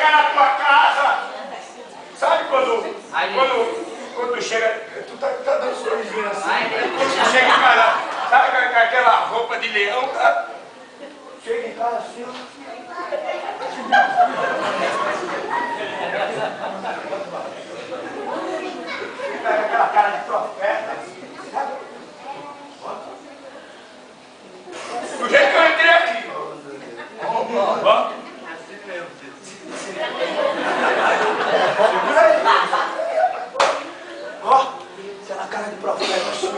chegar na tua casa, sabe quando tu chega, tu tá dando sorrisinho assim, tu chega em casa, sabe com aquela roupa de leão, tá? Chega em casa assim, pega aquela cara de profeta, sabe? Do jeito que eu entrei aqui. Ó, aquela cara de profeta assim.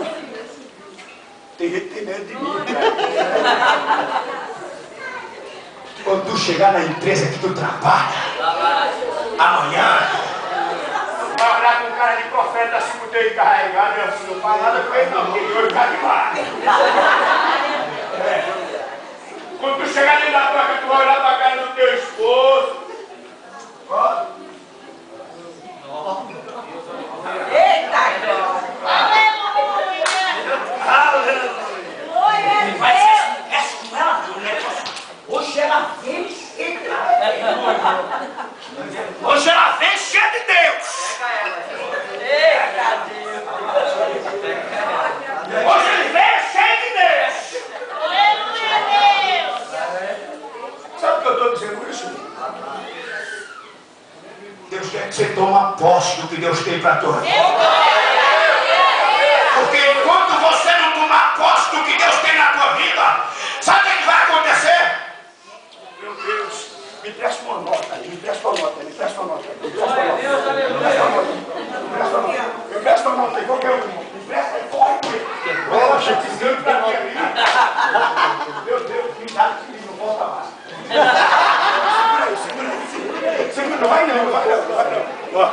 Tem gente que tem medo de mim, cara. Quando tu chegar na empresa que tu trabalha, amanhã, vai olhar com cara de profeta assim com o teu encarregado, eu não falo nada com ele não, porque ele tá demais. Quando tu chegar dentro da tua casa, tu vai olhar pra cara do teu esposo. Ó. Eita! Aleluia! Aleluia! Mas essa com ela, o negócio. Hoje ela vem cheia de Deus. Hoje ela vem cheia de Deus. Eita, Deus! Hoje ele vem cheio de Deus. Aleluia, Deus! Sabe o que eu estou dizendo isso? Deus quer que você tome posse do que Deus tem para a tua vida. Porque enquanto você não tomar posse do que Deus tem na tua vida, sabe o que vai acontecer? Meu Deus, me presta uma nota aí, me presta uma nota aí, me presta uma nota aí, me presta uma nota aí, me presta uma nota aí, me presta uma nota aí, qualquer um, me presta aí, corre! Poxa, precisando pra mim ali. Meu Deus, me dá que não volta mais. Segura, não vai não, vai não.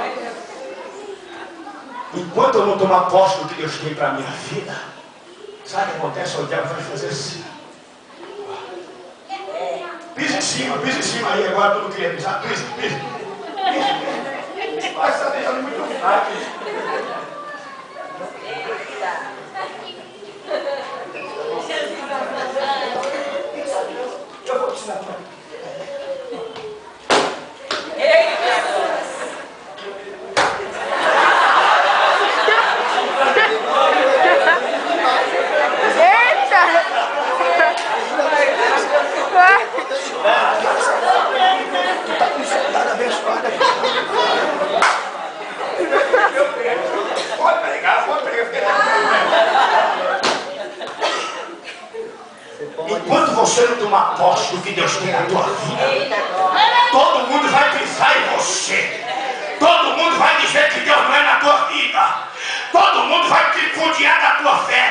Enquanto eu não tomar posse do que Deus tem para a minha vida, sabe o que acontece? O diabo vai fazer assim. Pisa em cima aí agora, tu não queria pisar, pisa. Mas está deixando muito fraco. Eu vou te ensinar. Tu tá com soldado abençoado aqui. Pode pregar, enquanto você não tomar posse do que Deus tem na tua vida, todo mundo vai pisar em você. Todo mundo vai dizer que Deus não é na tua vida. Todo mundo vai te tripudiar da tua fé.